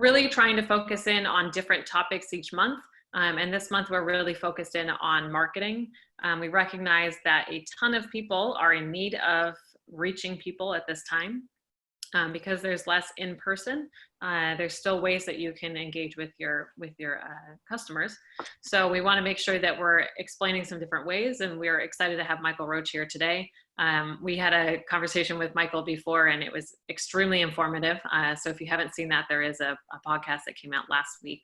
really trying to focus in on different topics each month. And this month we're really focused in on marketing. We recognize that a ton of people are in need of reaching people at this time. Because there's less in person, there's still ways that you can engage with your customers. So we want to make sure that we're explaining some different ways, and we're excited to have Michael Roach here today. We had a conversation with Michael before, and it was extremely informative. So if you haven't seen that, there is a podcast that came out last week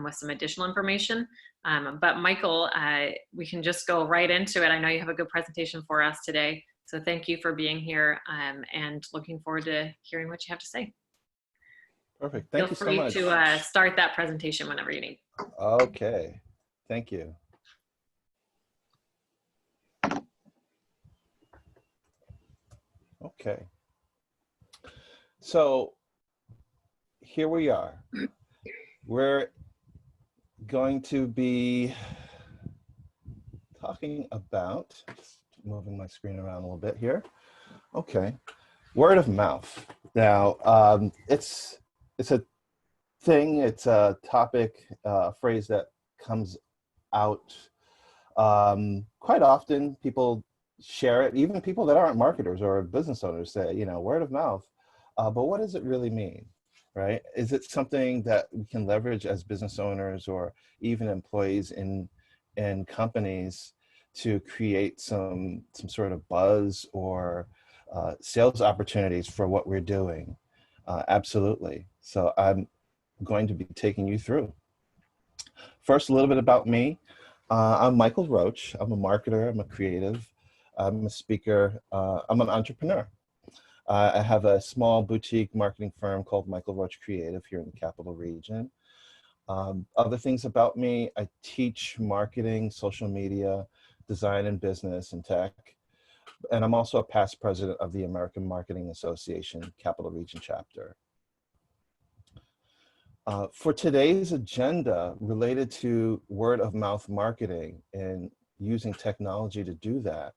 with some additional information. But Michael, we can just go right into it. I know you have a good presentation for us today. So thank you for being here, and looking forward to hearing what you have to say. Perfect. Thank you so much. Feel free to start that presentation whenever you need. Okay. Thank you. Okay. So here we are. We're going to be talking about, moving my screen around a little bit here. Okay, word of mouth. Now, it's a thing, it's a topic, phrase that comes out quite often. People share it, even people that aren't marketers or business owners say, you know, word of mouth. But what does it really mean, right? Is it something that we can leverage as business owners or even employees in companies to create some sort of buzz or sales opportunities for what we're doing? Absolutely. So I'm going to be taking you through. First, a little bit about me. I'm Michael Roach. I'm a marketer, I'm a creative, I'm a speaker, I'm an entrepreneur. I have a small boutique marketing firm called Michael Roach Creative here in the Capital Region. Other things about me, I teach marketing, social media, design and business and tech. And I'm also a past president of the American Marketing Association Capital Region Chapter. For today's agenda related to word of mouth marketing and using technology to do that,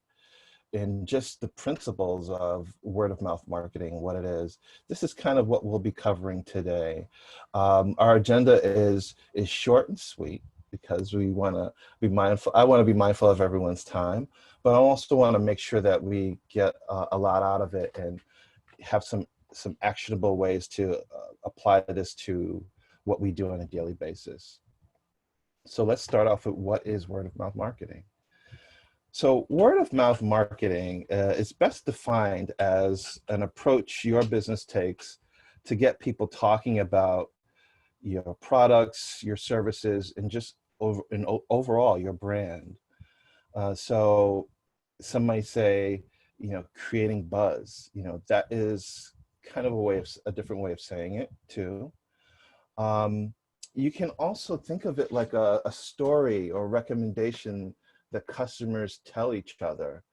and just the principles of word of mouth marketing, what it is, this is kind of what we'll be covering today. Our agenda is short and sweet because we want to be mindful. I want to be mindful of everyone's time, but I also want to make sure that we get a lot out of it and have some actionable ways to apply this to what we do on a daily basis. So let's start off with what is word of mouth marketing. So word of mouth marketing is best defined as an approach your business takes to get people talking about your products, your services, and just overall your brand. So some might say, you know, creating buzz, you know, that is kind of a different way of saying it too. You can also think of it like a story or recommendation that customers tell each other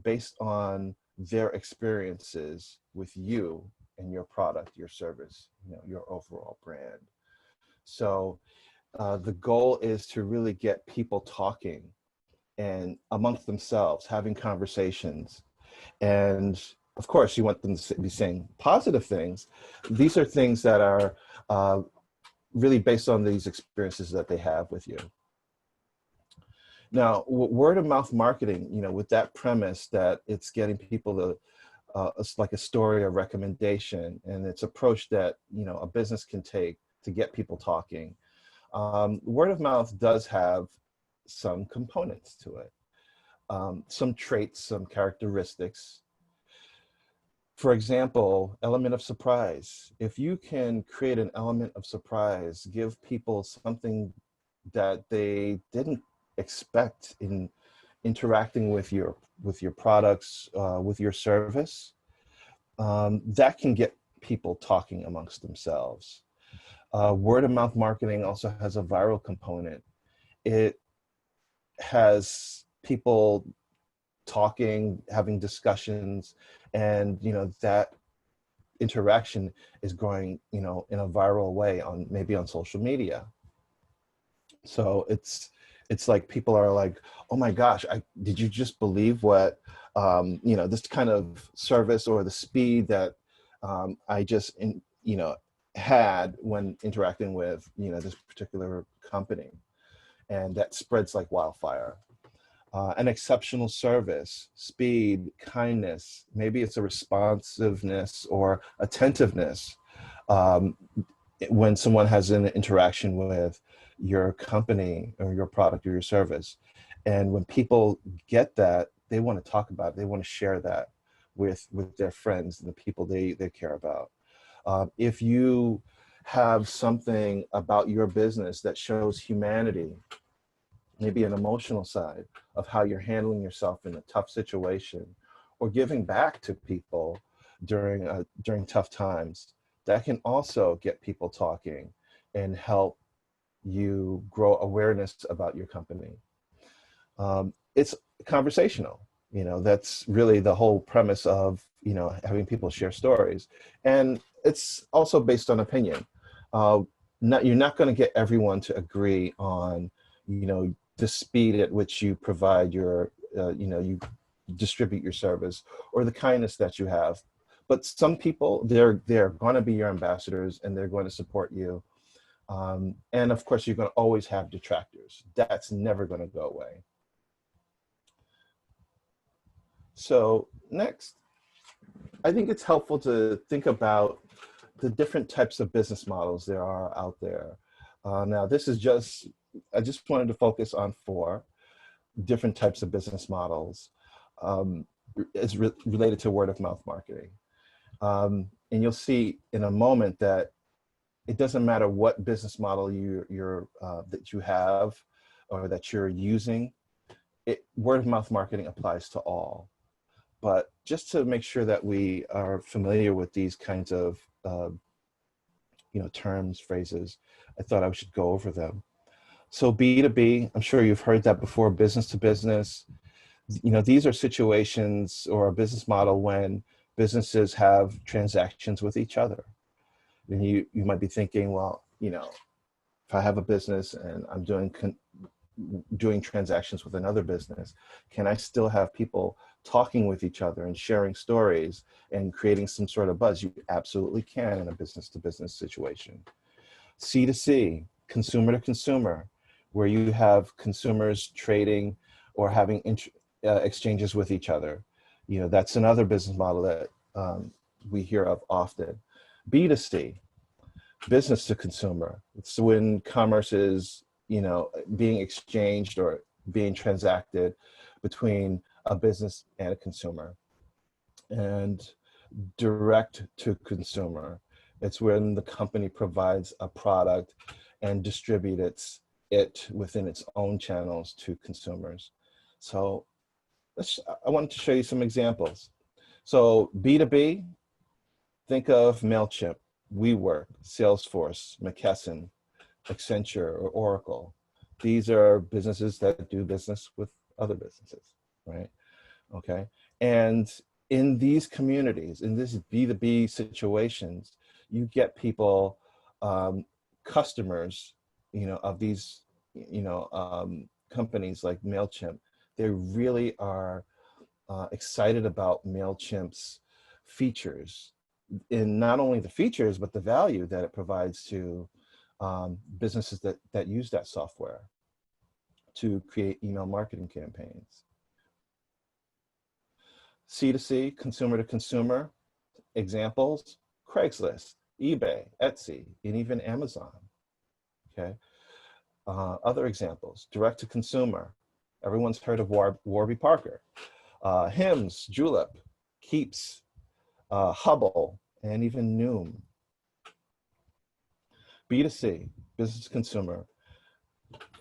based on their experiences with you and your product, your service, you know, your overall brand. So the goal is to really get people talking and amongst themselves, having conversations. And of course, you want them to be saying positive things. These are things that are really based on these experiences that they have with you. Now, word of mouth marketing, you know, with that premise that it's getting people to, it's like a story or recommendation, and it's approach that, you know, a business can take to get people talking. Word of mouth does have some components to it, some traits, some characteristics. For example, element of surprise. If you can create an element of surprise, give people something that they didn't expect in interacting with your products, with your service, that can get people talking amongst themselves. Word of mouth marketing also has a viral component. It has people talking, having discussions, and you know that interaction is growing, you know, in a viral way on maybe on social media. So it's like people are like, oh my gosh, did you just believe what you know, this kind of service or the speed that I just you know had when interacting with, this particular company. And that spreads like wildfire. An exceptional service, speed, kindness, maybe it's a responsiveness or attentiveness. When someone has an interaction with your company or your product or your service. And when people get that, they want to talk about it. They want to share that with their friends and the people they care about. If you have something about your business that shows humanity, maybe an emotional side of how you're handling yourself in a tough situation or giving back to people during tough times, that can also get people talking and help you grow awareness about your company. It's conversational. That's really the whole premise of, having people share stories. And it's also based on opinion. You're not going to get everyone to agree on, the speed at which you provide your, you distribute your service or the kindness that you have. But some people, they're going to be your ambassadors and they're going to support you. And of course, you're going to always have detractors. That's never going to go away. So next, I think it's helpful to think about the different types of business models there are out there. Now, I just wanted to focus on 4 different types of business models related to word of mouth marketing. And you'll see in a moment that it doesn't matter what business model that you have or that you're using, word of mouth marketing applies to all. But just to make sure that we are familiar with these kinds of terms, phrases, I thought I should go over them. So B2B, I'm sure you've heard that before, business to business. These are situations or a business model when businesses have transactions with each other. And you might be thinking, well, if I have a business and I'm doing transactions with another business, can I still have people talking with each other and sharing stories and creating some sort of buzz? You absolutely can in a business to business situation. C2C, consumer to consumer, where you have consumers trading or having exchanges with each other. That's another business model that we hear of often. B2C, business to consumer. It's when commerce is, being exchanged or being transacted between a business and a consumer. And direct to consumer, it's when the company provides a product and distributes it within its own channels to consumers. So I wanted to show you some examples. So B2B, think of MailChimp, WeWork, Salesforce, McKesson, Accenture, or Oracle. These are businesses that do business with other businesses, right? Okay. And in these communities, in this B2B situations, you get people, customers, of these, companies like MailChimp. They really are excited about MailChimp's features, in not only the features, but the value that it provides to businesses that use that software to create email marketing campaigns. C2C, consumer to consumer, examples, Craigslist, eBay, Etsy, and even Amazon, okay? Other examples, direct to consumer. Everyone's heard of Warby Parker, Hims, Julep, Keeps, Hubble, and even Noom. B2C, business to consumer.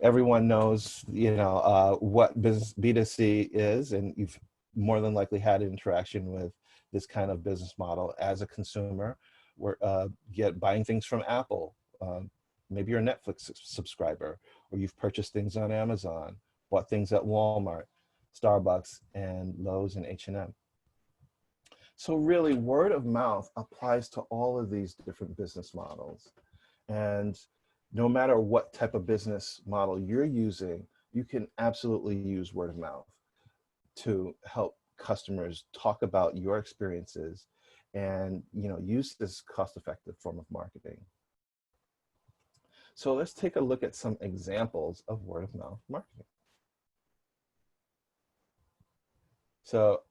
Everyone knows, what business B2C is, and you've more than likely had an interaction with this kind of business model as a consumer. Where buying things from Apple, maybe you're a Netflix subscriber, or you've purchased things on Amazon, bought things at Walmart, Starbucks, and Lowe's and H&M. So really, word of mouth applies to all of these different business models. And no matter what type of business model you're using, you can absolutely use word of mouth to help customers talk about your experiences and use this cost-effective form of marketing. So let's take a look at some examples of word-of-mouth marketing. So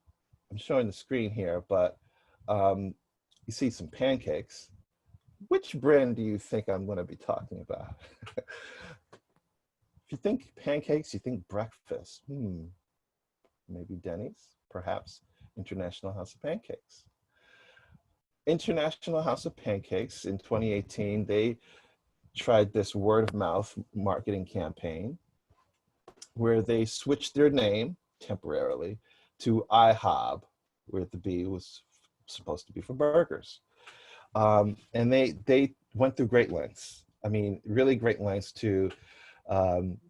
I'm showing the screen here, but you see some pancakes. Which brand do you think I'm going to be talking about? If you think pancakes, you think breakfast. Maybe Denny's, perhaps International House of Pancakes. International House of Pancakes in 2018, they tried this word of mouth marketing campaign where they switched their name temporarily to IHOB, where the B was supposed to be for burgers. And they went through great lengths. I mean, really great lengths to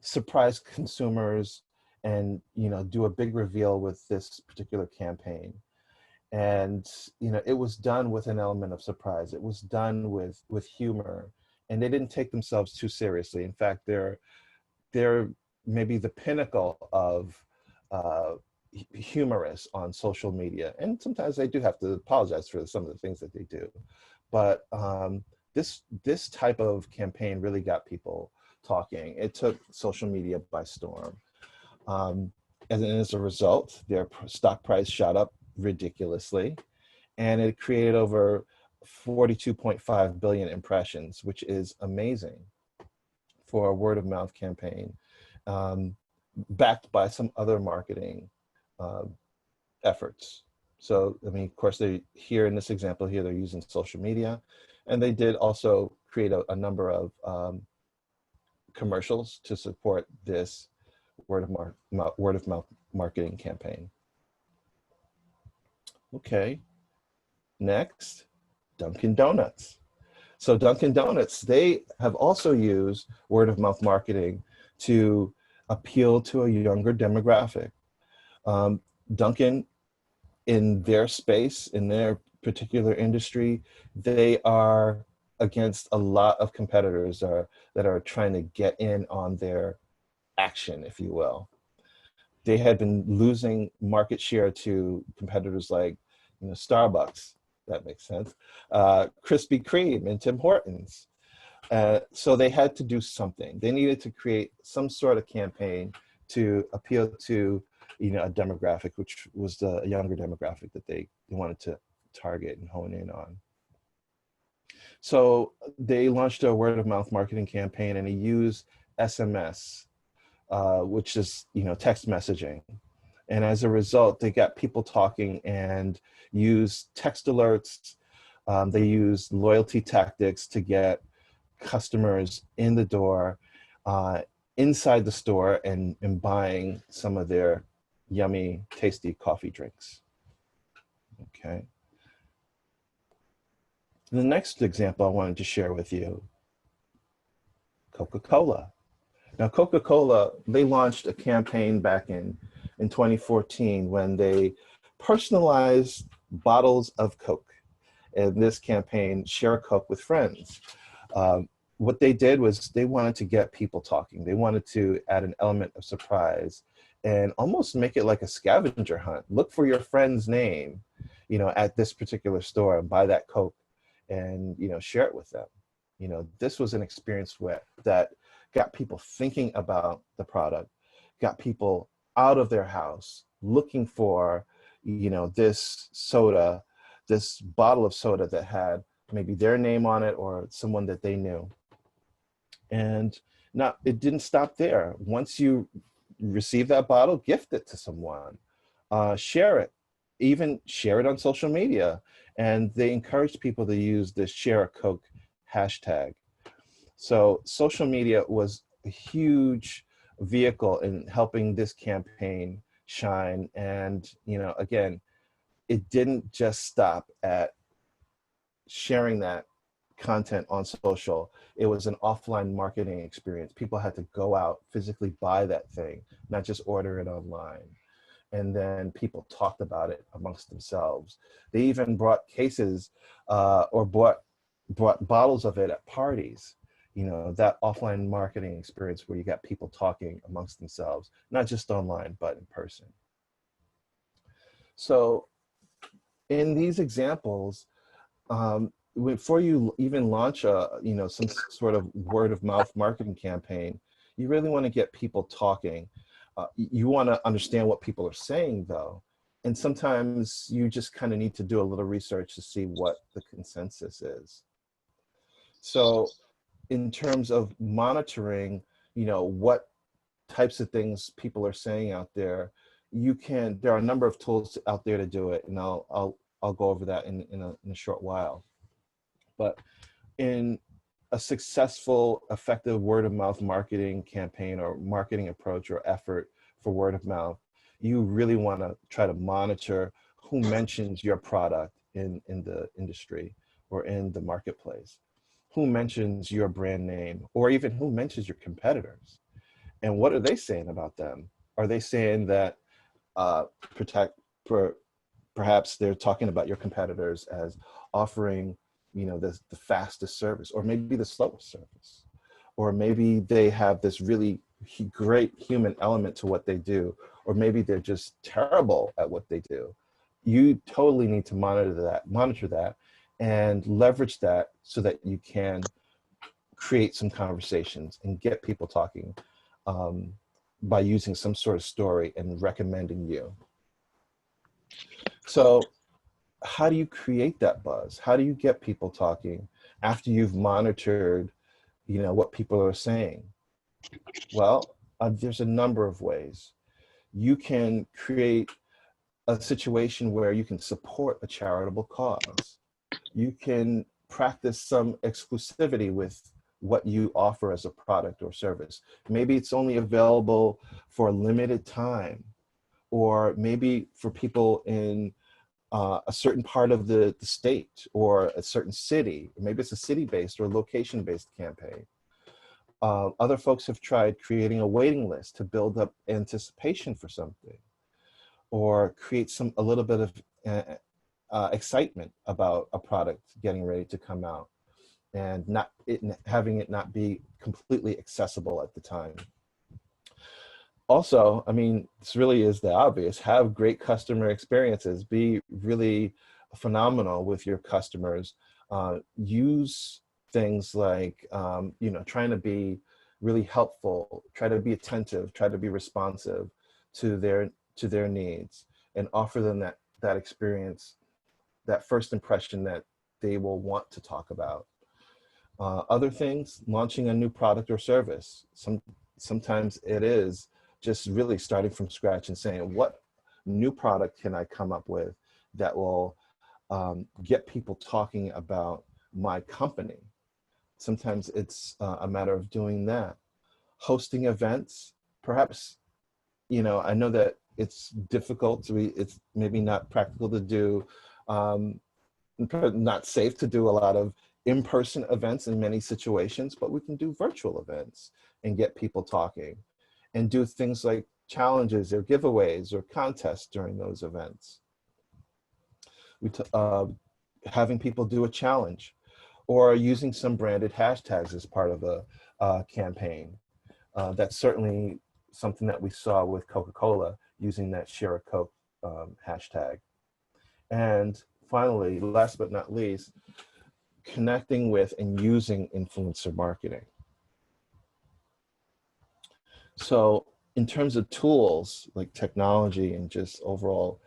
surprise consumers and do a big reveal with this particular campaign. And it was done with an element of surprise. It was done with humor, and they didn't take themselves too seriously. In fact, they're maybe the pinnacle of humorous on social media, and sometimes they do have to apologize for some of the things that they do. But this type of campaign really got people talking. It took social media by storm. And as a result, their stock price shot up ridiculously, and it created over 42.5 billion impressions, which is amazing for a word of mouth campaign, backed by some other marketing efforts. So, I mean, of course, here in this example here, they're using social media, and they did also create a number of commercials to support this word of mouth marketing campaign. Okay, next, Dunkin Donuts. So Dunkin Donuts, they have also used word of mouth marketing to appeal to a younger demographic. Dunkin, in their space, in their particular industry, they are against a lot of competitors that are trying to get in on their action, if you will. They had been losing market share to competitors like Starbucks, that makes sense, Krispy Kreme and Tim Hortons. So they had to do something. They needed to create some sort of campaign to appeal to a demographic, which was the younger demographic that they wanted to target and hone in on. So they launched a word of mouth marketing campaign, and they used SMS, which is text messaging. And as a result, they got people talking and used text alerts. They used loyalty tactics to get customers in the door, inside the store, and buying some of their yummy, tasty coffee drinks. Okay. The next example I wanted to share with you, Coca-Cola. Now, Coca-Cola, they launched a campaign back in 2014 when they personalized bottles of Coke. And this campaign, Share a Coke with Friends. What they did was they wanted to get people talking. They wanted to add an element of surprise and almost make it like a scavenger hunt. Look for your friend's name, at this particular store, and buy that Coke and, share it with them. This was an experience that got people thinking about the product, got people out of their house looking for, this soda, this bottle of soda that had maybe their name on it or someone that they knew. And now it didn't stop there. Once you receive that bottle, gift it to someone, share it, even share it on social media. And they encouraged people to use the Share a Coke hashtag. So social media was a huge vehicle in helping this campaign shine. And, again, it didn't just stop at sharing that content on social. It was an offline marketing experience. People had to go out, physically buy that thing, not just order it online. And then people talked about it amongst themselves. They even brought cases or brought bottles of it at parties. That offline marketing experience where you got people talking amongst themselves, not just online, but in person. So in these examples, before you even launch some sort of word of mouth marketing campaign, you really want to get people talking. You want to understand what people are saying, though. And sometimes you just kind of need to do a little research to see what the consensus is. So in terms of monitoring, what types of things people are saying out there, there are a number of tools out there to do it. And I'll go over that in a short while. But in a successful, effective word of mouth marketing campaign or marketing approach or effort for word of mouth, you really want to try to monitor who mentions your product in the industry or in the marketplace, who mentions your brand name, or even who mentions your competitors. And what are they saying about them? Are they saying that perhaps they're talking about your competitors as offering the fastest service, or maybe the slowest service, or maybe they have this really great human element to what they do, or maybe they're just terrible at what they do. You totally need to monitor that and leverage that so that you can create some conversations and get people talking by using some sort of story and recommending you. So how do you create that buzz? How do you get people talking after you've monitored, what people are saying? Well, there's a number of ways. You can create a situation where you can support a charitable cause. You can practice some exclusivity with what you offer as a product or service. Maybe it's only available for a limited time, or maybe for people in a certain part of the state or a certain city. Maybe it's a city-based or location-based campaign. Other folks have tried creating a waiting list to build up anticipation for something, or create a little bit of excitement about a product getting ready to come out, and having it not be completely accessible at the time. Also, I mean, this really is the obvious. Have great customer experiences. Be really phenomenal with your customers. Use things like, trying to be really helpful, try to be attentive, try to be responsive to their needs, and offer them that experience, that first impression that they will want to talk about. Other things, launching a new product or service. Sometimes it is just really starting from scratch and saying, what new product can I come up with that will get people talking about my company? Sometimes it's a matter of doing that. Hosting events, perhaps, I know that it's difficult it's maybe not practical to do, not safe to do a lot of in-person events in many situations, but we can do virtual events and get people talking, and do things like challenges or giveaways or contests during those events. Having people do a challenge, or using some branded hashtags as part of a campaign. That's certainly something that we saw with Coca-Cola, using that Share a Coke hashtag. And finally, last but not least, connecting with and using influencer marketing. So in terms of tools like technology and just overall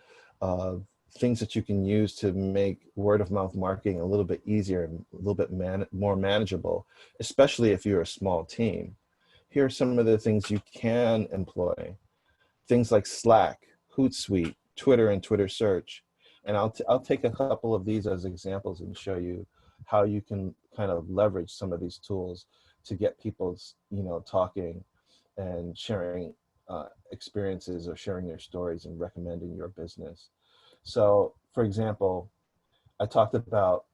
things that you can use to make word of mouth marketing a little bit easier and a little bit more manageable, especially if you're a small team, here are some of the things you can employ. Things like Slack, Hootsuite, Twitter and Twitter search. And I'll take a couple of these as examples and show you how you can kind of leverage some of these tools to get people, talking and sharing experiences, or sharing their stories and recommending your business. So, for example, I talked about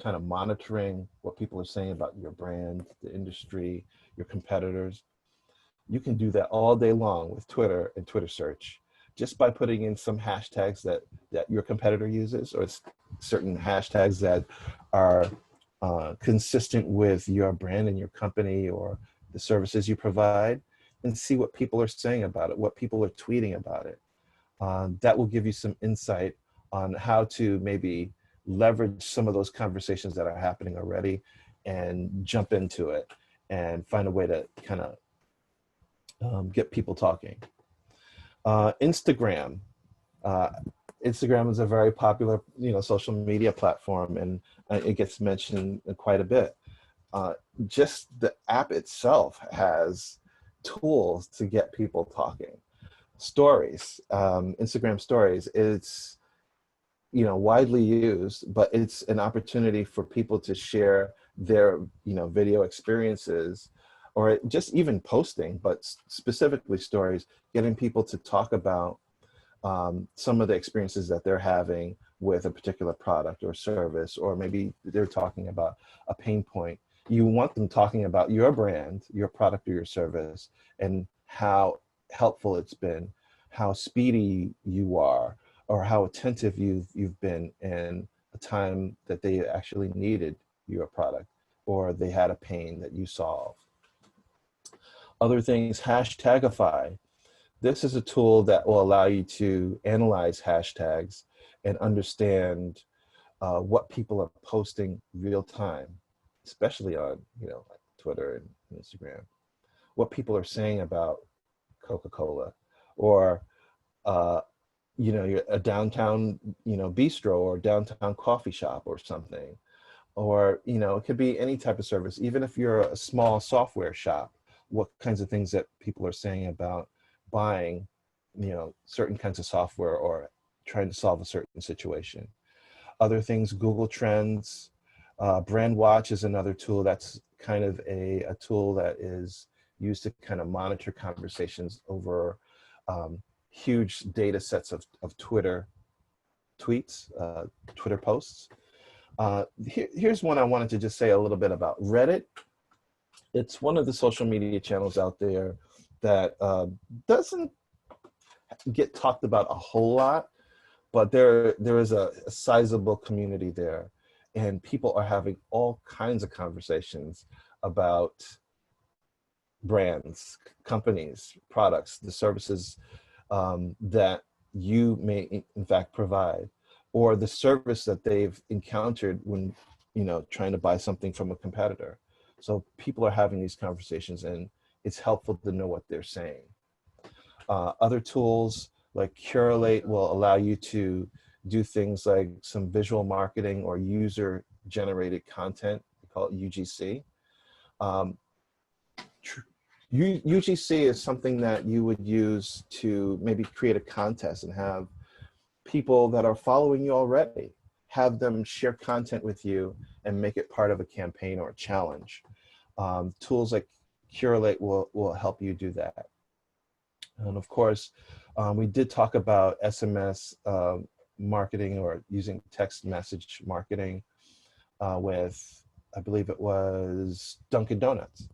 kind of monitoring what people are saying about your brand, the industry, your competitors. You can do that all day long with Twitter and Twitter search, just by putting in some hashtags that your competitor uses, or certain hashtags that are consistent with your brand and your company or the services you provide, and see what people are saying about it, what people are tweeting about it. That will give you some insight on how to maybe leverage some of those conversations that are happening already and jump into it and find a way to kind of get people talking. Instagram. Instagram is a very popular, social media platform, and it gets mentioned quite a bit. Just the app itself has tools to get people talking. Stories, Instagram stories, it's widely used, but it's an opportunity for people to share their video experiences, or just even posting, but specifically stories, getting people to talk about some of the experiences that they're having with a particular product or service, or maybe they're talking about a pain point. You want them talking about your brand, your product or your service, and how helpful it's been, how speedy you are, or how attentive you've been in a time that they actually needed your product, or they had a pain that you solved. Other things, hashtagify. This is a tool that will allow you to analyze hashtags and understand what people are posting real time, especially on like Twitter and Instagram. What people are saying about Coca-Cola, or a downtown bistro or downtown coffee shop or something, or it could be any type of service. Even if you're a small software shop, what kinds of things that people are saying about buying certain kinds of software or trying to solve a certain situation. Other things, Google Trends, Brand Watch is another tool that's kind of a tool that is used to kind of monitor conversations over huge data sets of Twitter tweets, Twitter posts. Here's one I wanted to just say a little bit about. Reddit. It's one of the social media channels out there that doesn't get talked about a whole lot, but there is a sizable community there, and people are having all kinds of conversations about brands, companies, products, the services that you may in fact provide, or the service that they've encountered when trying to buy something from a competitor. So people are having these conversations, and it's helpful to know what they're saying. Other tools like Curate will allow you to do things like some visual marketing or user generated content. We call it UGC. UGC is something that you would use to maybe create a contest and have people that are following you already, have them share content with you and make it part of a campaign or a challenge. Tools like Curate will help you do that. And of course, we did talk about SMS marketing, or using text message marketing with, I believe it was Dunkin Donuts.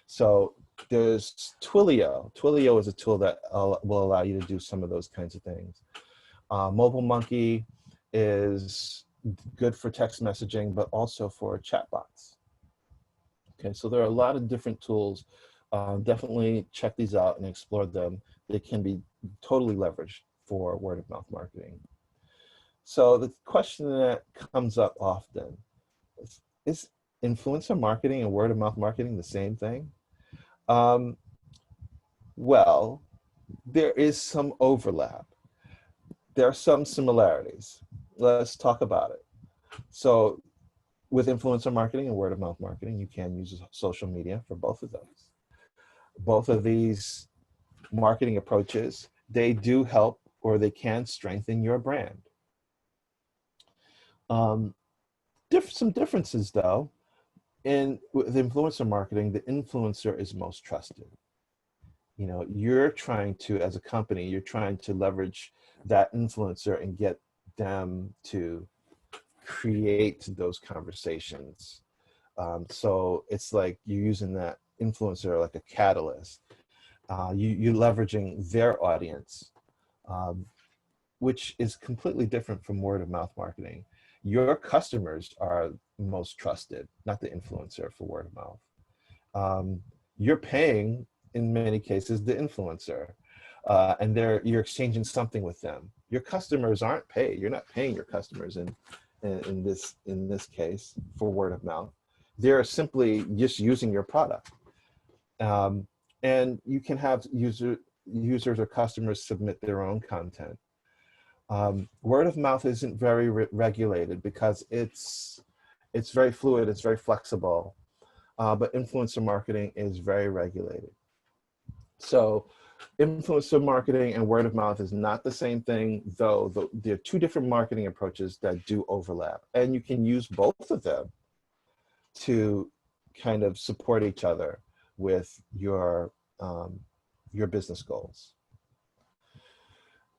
So there's Twilio. Twilio is a tool that will allow you to do some of those kinds of things. Mobile Monkey is good for text messaging, but also for chatbots. Okay, so there are a lot of different tools. Definitely check these out and explore them. They can be totally leveraged for word of mouth marketing. So the question that comes up often is influencer marketing and word of mouth marketing the same thing? Well, there is some overlap. There are some similarities. Let's talk about it. So with influencer marketing and word of mouth marketing, you can use social media for both of those. Both of these marketing approaches, they do help, or they can strengthen your brand. Some differences though. With influencer marketing, the influencer is most trusted. You're trying to, as a company, you're trying to leverage that influencer and get them to create those conversations. So it's like you're using that influencer like a catalyst. You're leveraging their audience, which is completely different from word of mouth marketing. Your customers are most trusted, not the influencer for word of mouth. You're paying, in many cases, the influencer, and you're exchanging something with them. Your customers aren't paid. You're not paying your customers in this case for word of mouth. They're simply just using your product. And you can have users or customers submit their own content. Word of mouth isn't very regulated because it's very fluid, it's very flexible, but influencer marketing is very regulated. So influencer marketing and word of mouth is not the same thing, though there are two different marketing approaches that do overlap, and you can use both of them to kind of support each other with your business goals.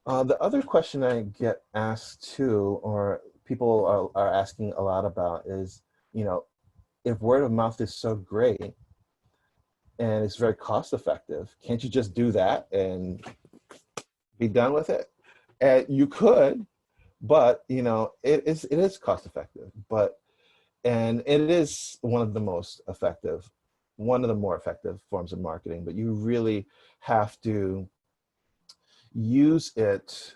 The other question I get asked too, or people are asking a lot about is, if word of mouth is so great and it's very cost effective, can't you just do that and be done with it? And you could, but it is cost effective, and it is one of the more effective forms of marketing, but you really have to use it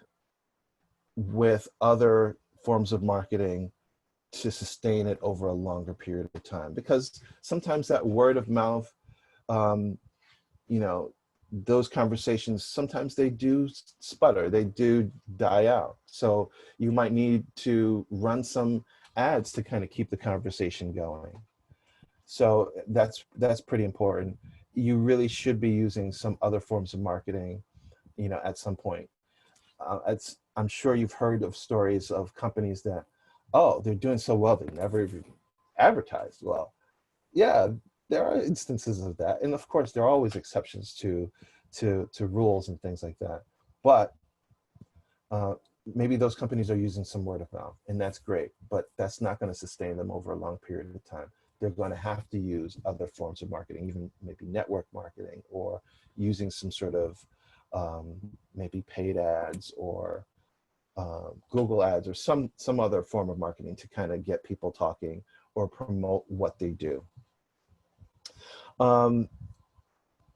with other forms of marketing to sustain it over a longer period of time, because sometimes that word of mouth, those conversations, sometimes they do sputter, they do die out. So you might need to run some ads to kind of keep the conversation going. So that's pretty important. You really should be using some other forms of marketing, at some point. I'm sure you've heard of stories of companies that, oh, they're doing so well, they never even advertised well. Yeah, there are instances of that. And of course, there are always exceptions to rules and things like that. But maybe those companies are using some word of mouth, and that's great, but that's not going to sustain them over a long period of time. They're going to have to use other forms of marketing, even maybe network marketing, or using some sort of maybe paid ads or Google ads or some other form of marketing to kind of get people talking or promote what they do.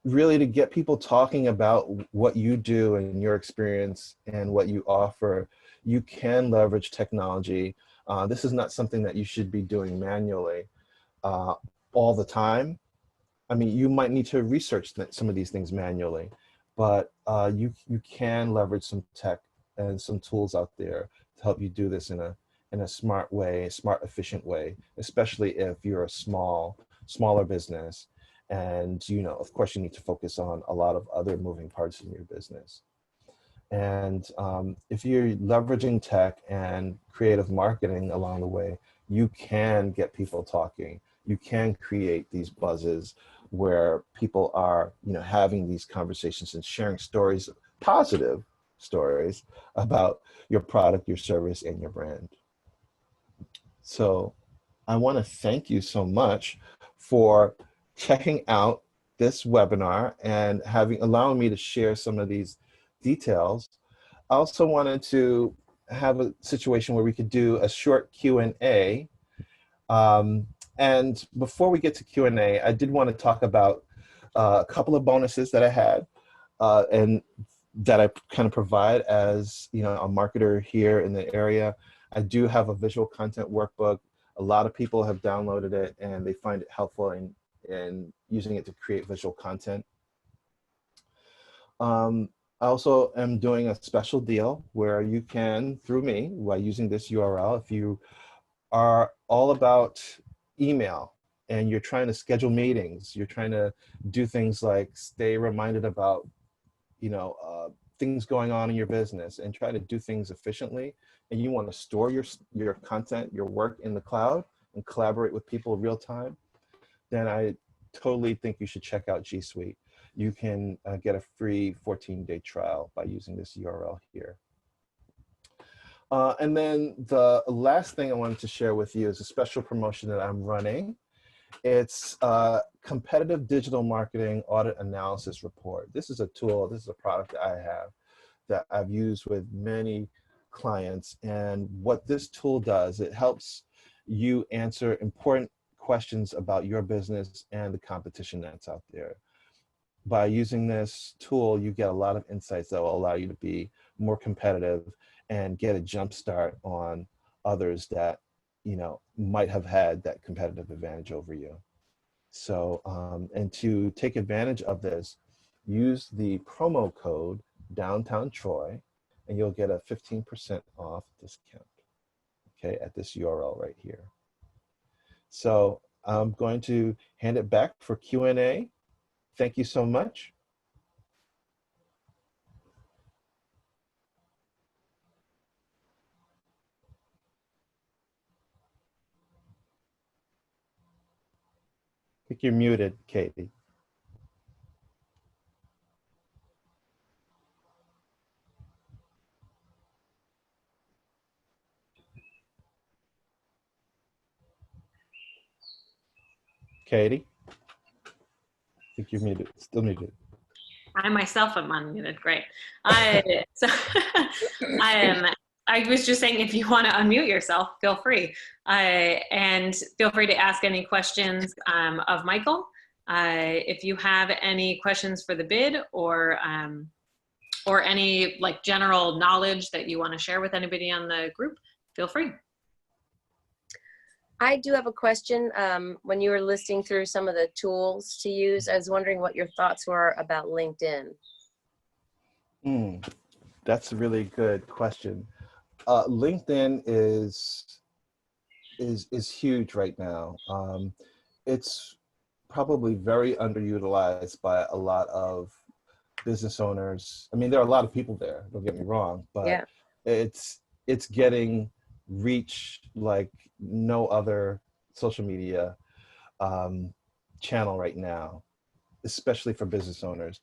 Really, to get people talking about what you do and your experience and what you offer, you can leverage technology. This is not something that you should be doing manually all the time. I mean, you might need to research some of these things manually, but you can leverage some tech and some tools out there to help you do this in a smart way, smart, efficient way, especially if you're a smaller business. And, of course, you need to focus on a lot of other moving parts in your business. And if you're leveraging tech and creative marketing along the way, you can get people talking. You can create these buzzes where people are, having these conversations and sharing stories, positive stories about your product, your service, and your brand. So I want to thank you so much for checking out this webinar and allowing me to share some of these details. I also wanted to have a situation where we could do a short Q&A. And before we get to Q&A, I did want to talk about a couple of bonuses that I had and that I kind of provide as a marketer here in the area. I do have a visual content workbook. A lot of people have downloaded it and they find it helpful in using it to create visual content. I also am doing a special deal where you can, through me, by using this URL, if you are all about email and you're trying to schedule meetings, you're trying to do things like stay reminded about, things going on in your business and try to do things efficiently, and you want to store your content, your work in the cloud and collaborate with people real time, then I totally think you should check out G Suite. You can get a free 14-day trial by using this URL here. And then the last thing I wanted to share with you is a special promotion that I'm running. It's a competitive digital marketing audit analysis report. This is a tool, this is a product that I have that I've used with many clients. And what this tool does, it helps you answer important questions about your business and the competition that's out there. by using this tool, you get a lot of insights that will allow you to be more competitive and get a jump start on others that, you know, might have had that competitive advantage over you. So, and to take advantage of this, use the promo code Downtown Troy, and you'll get a 15% off discount, okay, at this URL right here. So I'm going to hand it back for Q&A. Thank you so much. I think you're muted, Katie. Katie? I think you're muted, still muted. I myself am unmuted. Great. So I was just saying, if you want to unmute yourself, feel free. And feel free to ask any questions of Michael. If you have any questions for the bid, or any like general knowledge that you want to share with anybody on the group, feel free. I do have a question. When you were listing through some of the tools to use, I was wondering what your thoughts were about LinkedIn. That's a really good question. LinkedIn is huge right now. It's probably very underutilized by a lot of business owners. I mean, there are a lot of people there, don't get me wrong, but yeah, it's getting reach like no other social media channel right now, especially for business owners.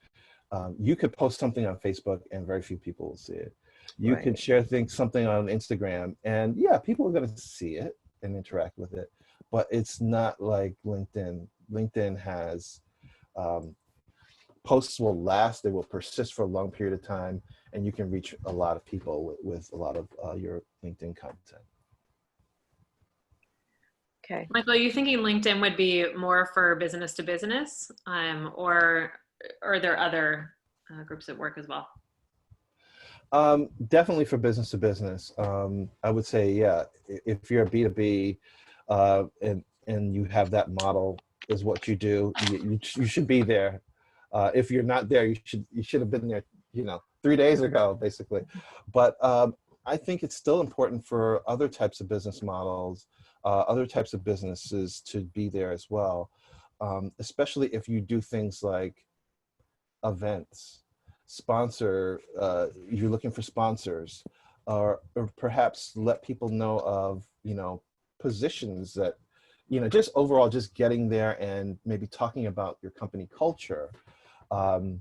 You could post something on Facebook and very few people will see it. You could share something on Instagram, and yeah, people are going to see it and interact with it, but it's not like LinkedIn. LinkedIn has posts will last, they will persist for a long period of time, and you can reach a lot of people with a lot of your LinkedIn content. Okay. Michael, are you thinking LinkedIn would be more for business to business, or are there other groups at work as well? Definitely for business to business. I would say, yeah, if you're a B2B and you have that model is what you do, you should be there. If you're not there, you should have been there, you know, 3 days ago, basically. But I think it's still important for other types of business models, other types of businesses to be there as well, especially if you do things like events, sponsor, you're looking for sponsors, or perhaps let people know of, you know, positions that, you know, just overall just getting there and maybe talking about your company culture. You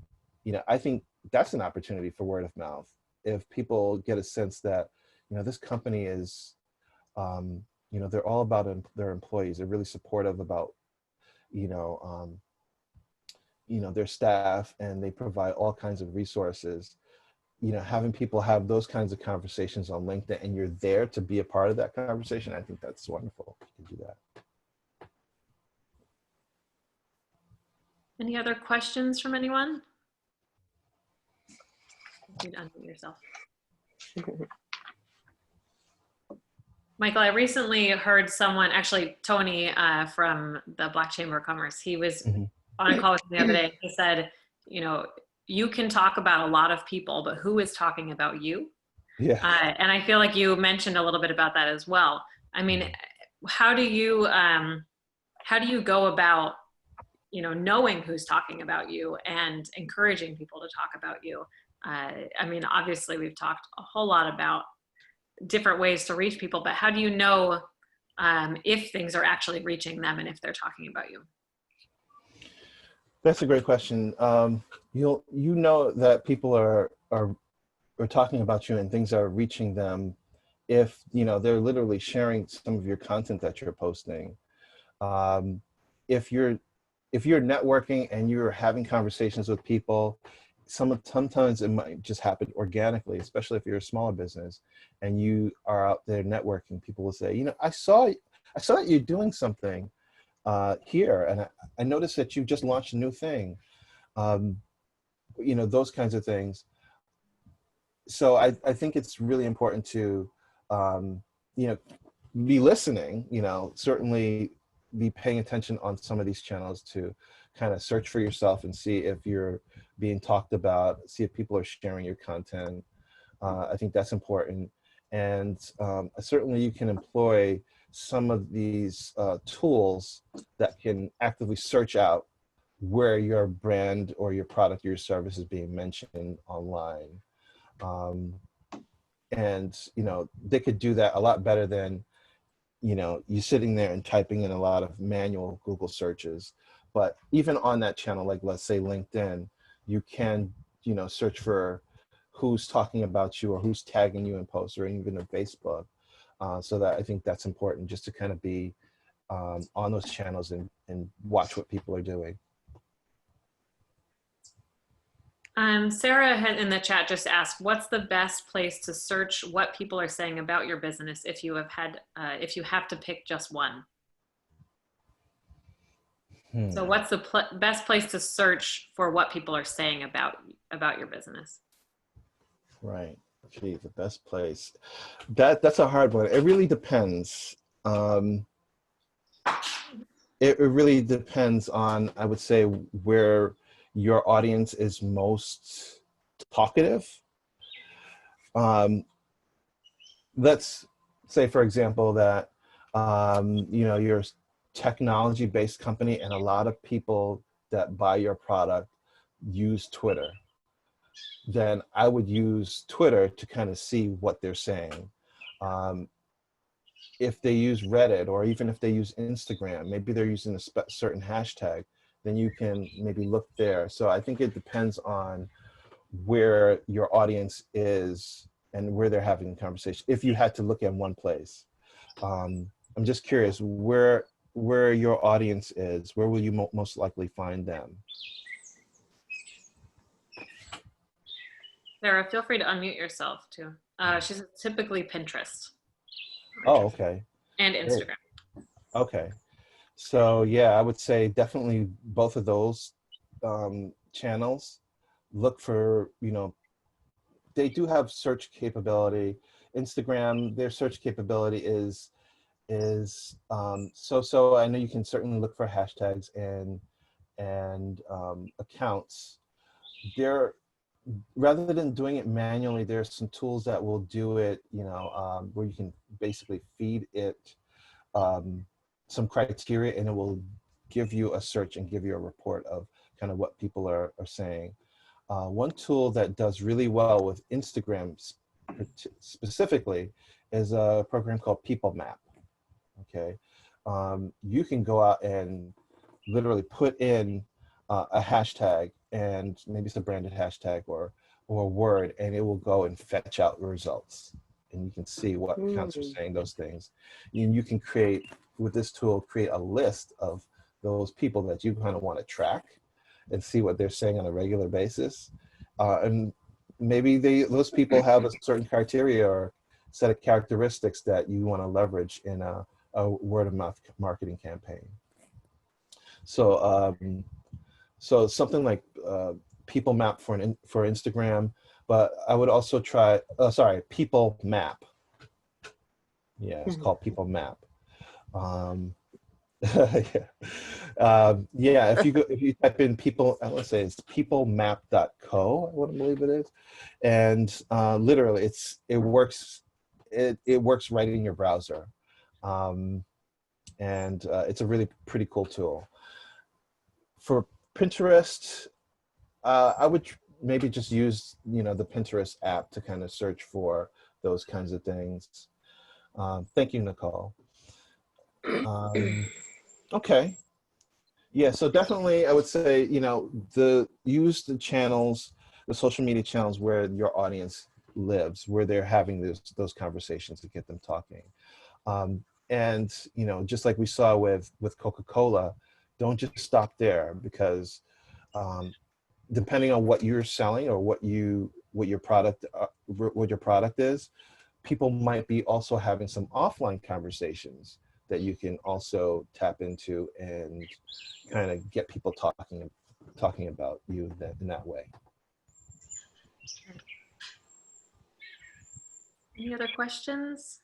know, I think that's an opportunity for word of mouth. If people get a sense that, you know, this company is, you know, they're all about their employees. They're really supportive about, you know, their staff, and they provide all kinds of resources. You know, having people have those kinds of conversations on LinkedIn, and you're there to be a part of that conversation, I think that's wonderful. You can do that. Any other questions from anyone? You can unmute yourself. Michael, I recently heard someone, actually Tony from the Black Chamber of Commerce, he was on a call with me the other day. He said, you know, you can talk about a lot of people, but who is talking about you? Yeah. And I feel like you mentioned a little bit about that as well. I mean, how do you go about, you know, knowing who's talking about you and encouraging people to talk about you? I mean, obviously we've talked a whole lot about different ways to reach people, but how do you know if things are actually reaching them and if they're talking about you? That's a great question. You know that people are talking about you and things are reaching them if, you know, they're literally sharing some of your content that you're posting. If you're networking and you're having conversations with people, sometimes it might just happen organically, especially if you're a smaller business and you are out there networking. People will say, you know, I saw that you're doing something here, and I noticed that you just launched a new thing. You know, those kinds of things. So I think it's really important to, you know, be listening, you know, certainly be paying attention on some of these channels to kind of search for yourself and see if you're being talked about, see if people are sharing your content. I think that's important. And certainly you can employ some of these tools that can actively search out where your brand or your product or your service is being mentioned online. And, you know, they could do that a lot better than, you know, you sitting there and typing in a lot of manual Google searches. But even on that channel, like let's say LinkedIn, you can, you know, search for who's talking about you or who's tagging you in posts, or even on Facebook. So that I think that's important, just to kind of be on those channels and watch what people are doing. Sarah had in the chat just asked, what's the best place to search what people are saying about your business if you have had, if you have to pick just one? So what's the best place to search for what people are saying about your business? Right. Gee, the best place. That's a hard one. It really depends. It really depends on, I would say, where your audience is most talkative. Let's say, for example, that you know, you're a technology-based company and a lot of people that buy your product use Twitter. Then I would use Twitter to kind of see what they're saying. If they use Reddit, or even if they use Instagram, maybe they're using a certain hashtag, then you can maybe look there. So I think it depends on where your audience is and where they're having the conversation. If you had to look at one place, I'm just curious where your audience is. Where will you most likely find them? Sarah, feel free to unmute yourself too. She's typically Pinterest. Oh, okay. And Instagram. Okay. So yeah, I would say definitely both of those channels. Look for, you know, they do have search capability. Instagram, their search capability is so. I know you can certainly look for hashtags and accounts. There, rather than doing it manually, there's some tools that will do it, you know, where you can basically feed it some criteria, and it will give you a search and give you a report of kind of what people are saying. One tool that does really well with Instagram specifically is a program called People Map. Okay, you can go out and literally put in a hashtag, and maybe it's a branded hashtag or a word, and it will go and fetch out results. And you can see what accounts are saying those things. And you can create, with this tool, create a list of those people that you kind of want to track and see what they're saying on a regular basis. And maybe those people have a certain criteria or set of characteristics that you want to leverage in a word of mouth marketing campaign. So so something like People Map for Instagram, but I would also try, People Map. Yeah, it's called People Map. Yeah, if you type in people, let's say it's peoplemap.co, I want to believe it is, and literally it works right in your browser, and it's a really pretty cool tool. For Pinterest, I would maybe just use, you know, the Pinterest app to kind of search for those kinds of things. Thank you, Nicole. Okay. Yeah, so definitely I would say, you know, use the channels, the social media channels where your audience lives, where they're having those conversations to get them talking. And, you know, just like we saw with Coca-Cola, don't just stop there, because depending on what you're selling or what your product is, people might be also having some offline conversations that you can also tap into and kind of get people talking talking about you in that way. Any other questions?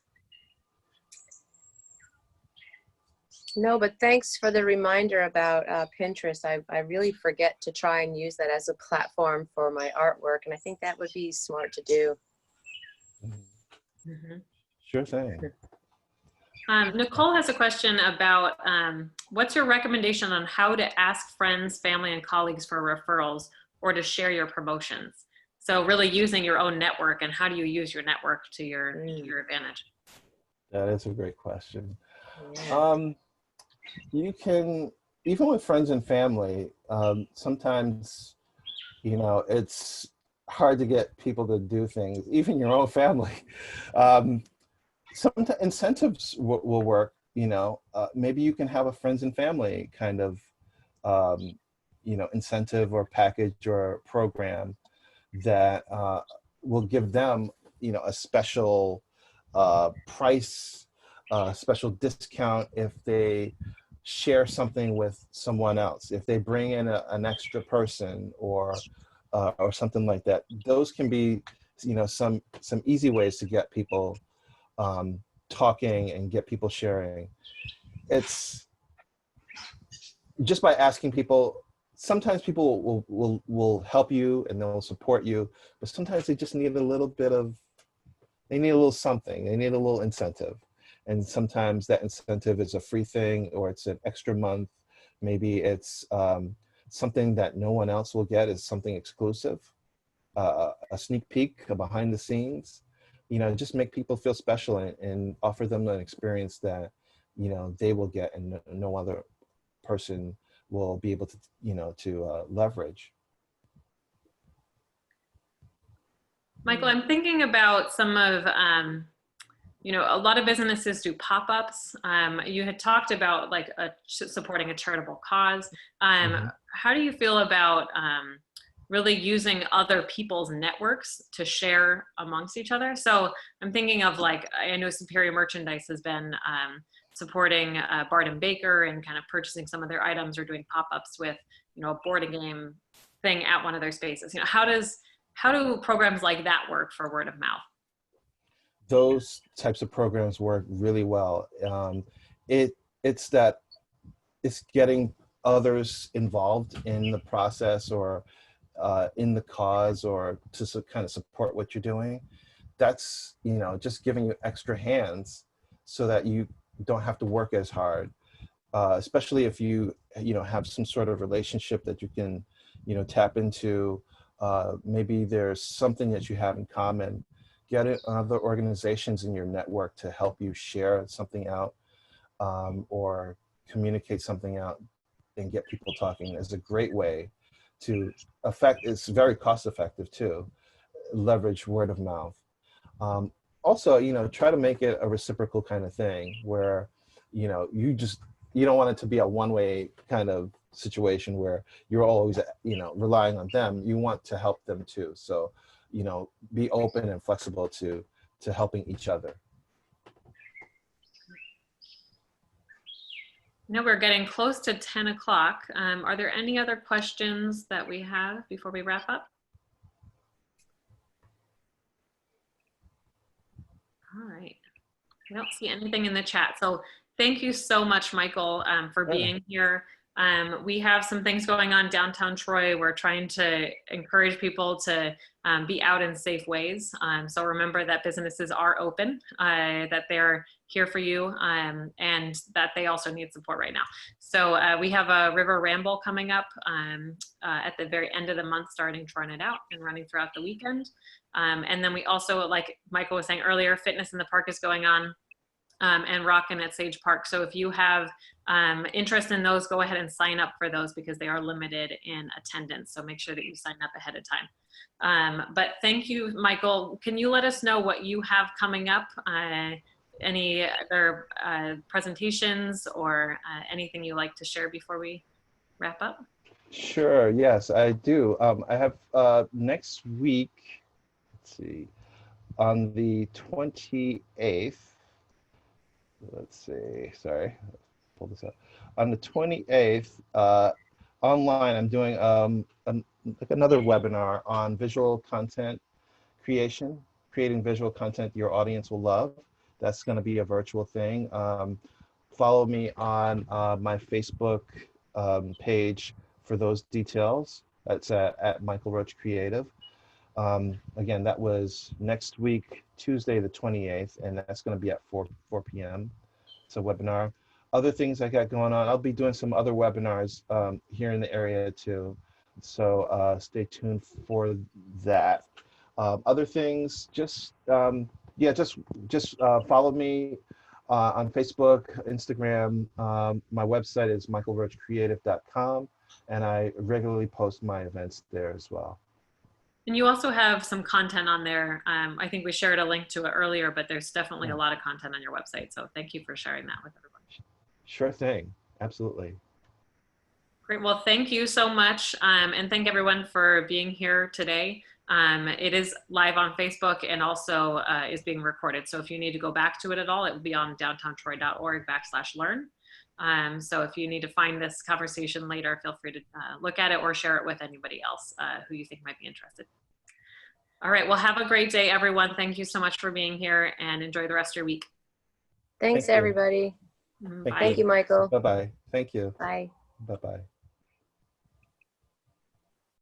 No, but thanks for the reminder about Pinterest. I really forget to try and use that as a platform for my artwork, and I think that would be smart to do. Mm-hmm. Sure thing. Nicole has a question about what's your recommendation on how to ask friends, family, and colleagues for referrals or to share your promotions? So really using your own network, and how do you use your network to your advantage? That is a great question. Yeah. You can, even with friends and family, sometimes, you know, it's hard to get people to do things, even your own family. Some incentives will work, you know. Maybe you can have a friends and family kind of, you know, incentive or package or program that will give them, you know, a special price, special discount if they share something with someone else. If they bring in an extra person or something like that, those can be, you know, some easy ways to get people talking and get people sharing. It's just by asking people. Sometimes people will help you and they'll support you, but sometimes they just need a little bit of, they need a little something. They need a little incentive. And sometimes that incentive is a free thing, or it's an extra month. Maybe it's something that no one else will get, is something exclusive, a sneak peek, a behind the scenes. You know, just make people feel special and offer them an experience that, you know, they will get and no other person will be able to, you know, to leverage. Michael, I'm thinking about some of, you know, a lot of businesses do pop-ups. You had talked about like supporting a charitable cause. How do you feel about really using other people's networks to share amongst each other? So I'm thinking of, like, I know Superior Merchandise has been supporting Bard and Baker and kind of purchasing some of their items, or doing pop-ups with, you know, a board game thing at one of their spaces. You know, how do programs like that work for word of mouth? Those types of programs work really well. It's getting others involved in the process, or in the cause, or to kind of support what you're doing. That's, you know, just giving you extra hands so that you don't have to work as hard, especially if you know, have some sort of relationship that you can, you know, tap into. Maybe there's something that you have in common. Get it other organizations in your network to help you share something out, or communicate something out and get people talking is a great way to it's very cost effective too, leverage word of mouth. Also, you know, try to make it a reciprocal kind of thing where, you know, you don't want it to be a one-way kind of situation where you're always, you know, relying on them. You want to help them too. So, you know, be open and flexible to helping each other. Now we're getting close to 10 o'clock. Are there any other questions that we have before we wrap up? All right. I don't see anything in the chat. So thank you so much, Michael, for being here. We have some things going on downtown Troy. We're trying to encourage people to be out in safe ways. So remember that businesses are open, that they're here for you, and that they also need support right now. So we have a river ramble coming up at the very end of the month, starting to run it out and running throughout the weekend. And then we also, like Michael was saying earlier, Fitness in the Park is going on. And Rockin' at Sage Park. So if you have interest in those, go ahead and sign up for those, because they are limited in attendance. So make sure that you sign up ahead of time. But thank you, Michael. Can you let us know what you have coming up? Any other presentations or anything you like to share before we wrap up? Sure, yes, I do. I have next week, let's see, on the 28th, let's see, sorry, pull this up. On the 28th, online, I'm doing like another webinar on visual content creation, creating visual content your audience will love. That's going to be a virtual thing. Follow me on my Facebook page for those details. That's at Michael Roach Creative. Again, that was next week, Tuesday the 28th, and that's going to be at 4 p.m. It's a webinar. Other things I got going on, I'll be doing some other webinars here in the area too. So stay tuned for that. Other things, just follow me on Facebook, Instagram. My website is michaelroachcreative.com, and I regularly post my events there as well. And you also have some content on there. I think we shared a link to it earlier, but there's definitely a lot of content on your website. So thank you for sharing that with everyone. Sure thing. Absolutely. Great. Well, thank you so much. And thank everyone for being here today. It is live on Facebook and also is being recorded. So if you need to go back to it at all, it will be on downtowntroy.org/learn. So if you need to find this conversation later, feel free to look at it or share it with anybody else who you think might be interested. All right. Well, have a great day, everyone. Thank you so much for being here and enjoy the rest of your week. Thanks, everybody. Bye. Thank you, Michael. Bye-bye. Thank you. Bye. Bye-bye.